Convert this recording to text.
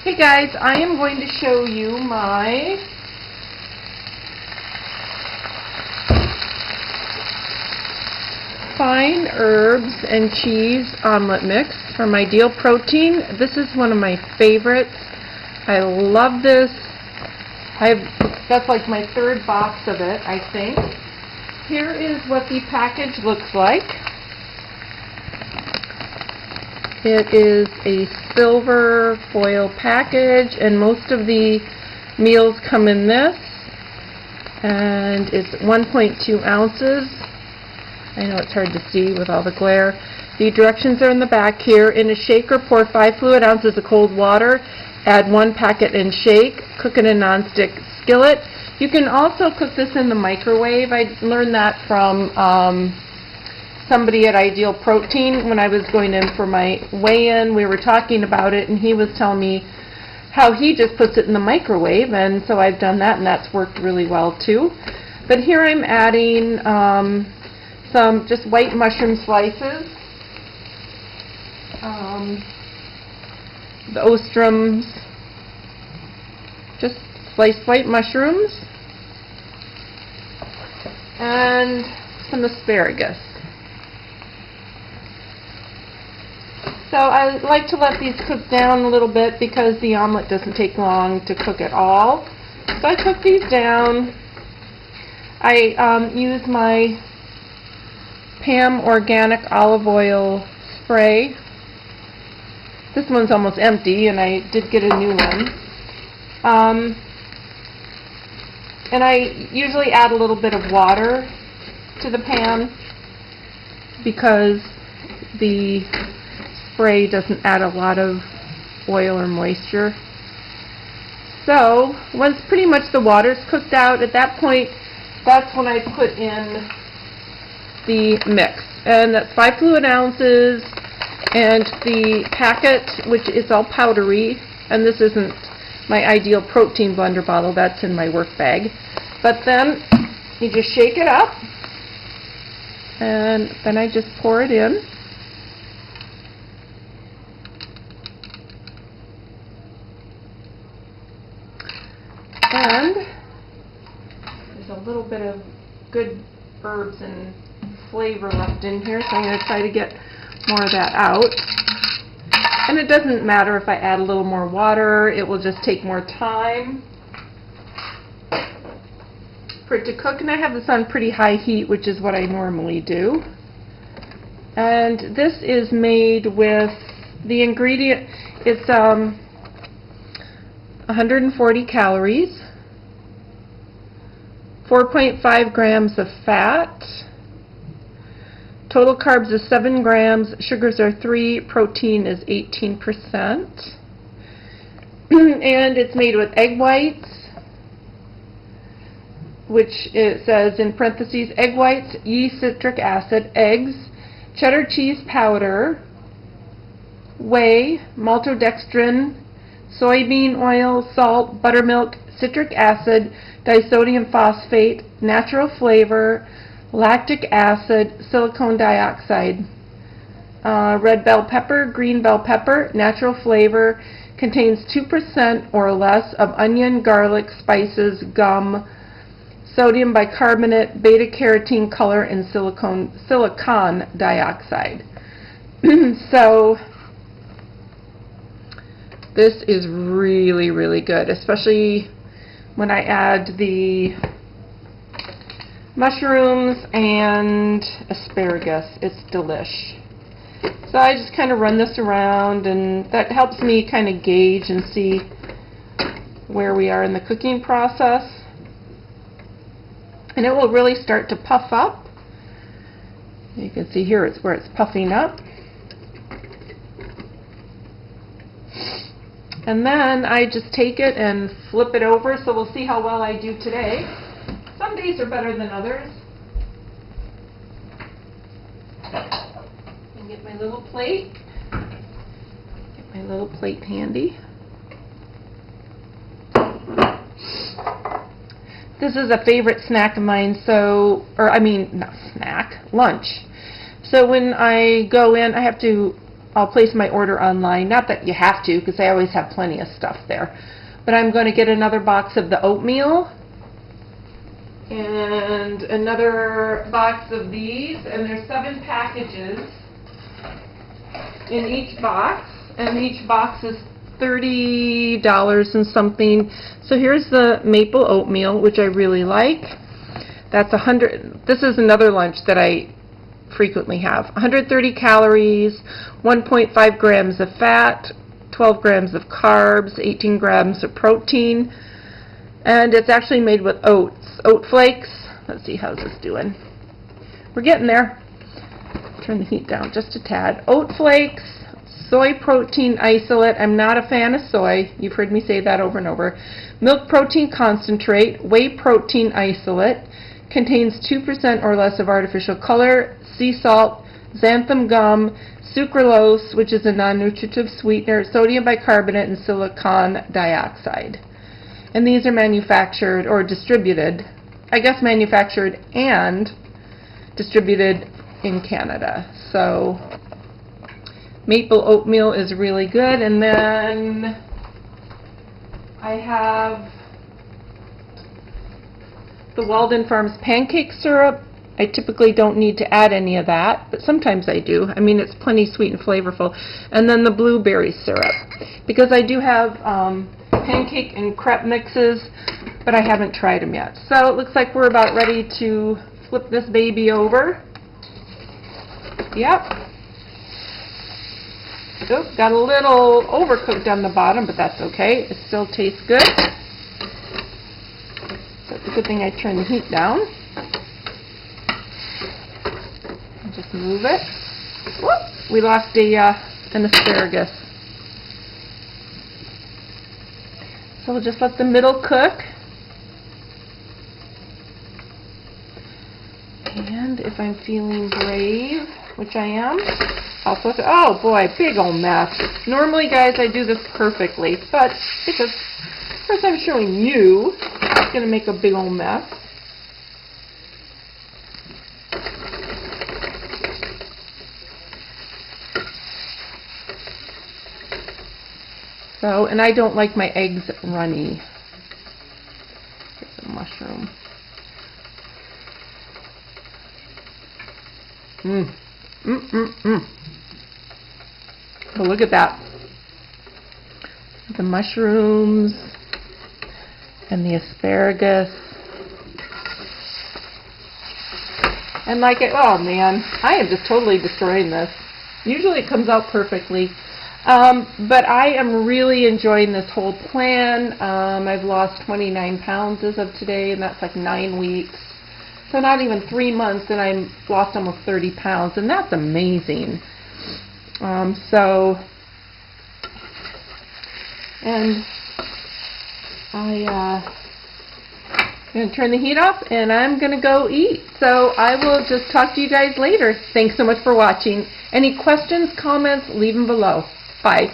Hey guys, I am going to show you my fine herbs and cheese omelet mix from Ideal Protein. This is one of my favorites. I love this. That's like my third box of it, I think. Here is what the package looks like. It is a silver foil package, and most of the meals come in this, and it's 1.2 ounces. I know it's hard to see with all the glare. The directions are in the back here. In a shaker, pour 5 fluid ounces of cold water, add 1 packet and shake, cook in a nonstick skillet. You can also cook this in the microwave. I learned that from somebody at Ideal Protein when I was going in for my weigh-in. We were talking about it, and he was telling me how he just puts it in the microwave, and so I've done that, and that's worked really well too. But here I'm adding some just white mushroom slices, the ostrums, just sliced white mushrooms, and some asparagus. So I like to let these cook down a little bit because the omelet doesn't take long to cook at all. So I cook these down. I use my Pam organic olive oil spray. This one's almost empty, and I did get a new one. And I usually add a little bit of water to the pan because the spray doesn't add a lot of oil or moisture. So once pretty much the water's cooked out, at that point, that's when I put in the mix. And that's 5 fluid ounces, and the packet, which is all powdery, and this isn't my Ideal Protein blender bottle, that's in my work bag. But then you just shake it up, and then I just pour it in. And there's a little bit of good herbs and flavor left in here, so I'm going to try to get more of that out. And it doesn't matter if I add a little more water, it will just take more time for it to cook. And I have this on pretty high heat, which is what I normally do. And this is made with the ingredient, it's 140 calories, 4.5 grams of fat, total carbs is 7 grams, sugars are 3, protein is 18%, and it's made with egg whites, which it says in parentheses, egg whites, yeast, citric acid, eggs, cheddar cheese powder, whey, maltodextrin, soybean oil, salt, buttermilk, citric acid, disodium phosphate, natural flavor, lactic acid, silicone dioxide, red bell pepper, green bell pepper, natural flavor, contains 2% or less of onion, garlic, spices, gum, sodium bicarbonate, beta-carotene color, and silicon dioxide. So this is really, really good, especially when I add the mushrooms and asparagus. It's delish. So I just kind of run this around, and that helps me kind of gauge and see where we are in the cooking process. And it will really start to puff up. You can see here it's where it's puffing up. And then I just take it and flip it over, so we'll see how well I do today. Some days are better than others. And get my little plate. Get my little plate handy. This is a favorite snack of mine, not snack, lunch. So when I go in, I have to I'll place my order online. Not that you have to, because I always have plenty of stuff there. But I'm going to get another box of the oatmeal and another box of these, and there's 7 packages in each box, and each box is $30 and something. So here's the maple oatmeal, which I really like. That's 100. This is another lunch that I frequently have. 130 calories, 1.5 grams of fat, 12 grams of carbs, 18 grams of protein, and it's actually made with oats. Oat flakes. Let's see, how's this doing? We're getting there. Turn the heat down just a tad. Oat flakes, soy protein isolate. I'm not a fan of soy. You've heard me say that over and over. Milk protein concentrate, whey protein isolate, contains 2% or less of artificial color, sea salt, xanthan gum, sucralose, which is a non-nutritive sweetener, sodium bicarbonate, and silicon dioxide. And these are manufactured or distributed, I guess manufactured and distributed in Canada. So maple oatmeal is really good. And then I have the Walden Farms pancake syrup. I typically don't need to add any of that, but sometimes I do. I mean, it's plenty sweet and flavorful. And then the blueberry syrup, because I do have pancake and crepe mixes, but I haven't tried them yet. So it looks like we're about ready to flip this baby over. Yep. Oop, got a little overcooked on the bottom, but that's okay. It still tastes good. So it's a good thing I turned the heat down. Just move it. Whoop, we lost an asparagus. So we'll just let the middle cook. And if I'm feeling brave, which I am, I'll put, oh boy, big old mess. Normally, guys, I do this perfectly, but because first I'm showing you, it's going to make a big old mess. So, and I don't like my eggs runny. Here's a mushroom. Oh, look at that. The mushrooms and the asparagus. And like it, oh man, I am just totally destroying this. Usually it comes out perfectly. But I am really enjoying this whole plan. I've lost 29 pounds as of today, and that's like 9 weeks. So not even 3 months, and I've lost almost 30 pounds, and that's amazing. And I'm going to turn the heat off, and I'm going to go eat. So I will just talk to you guys later. Thanks so much for watching. Any questions, comments, leave them below. Bye.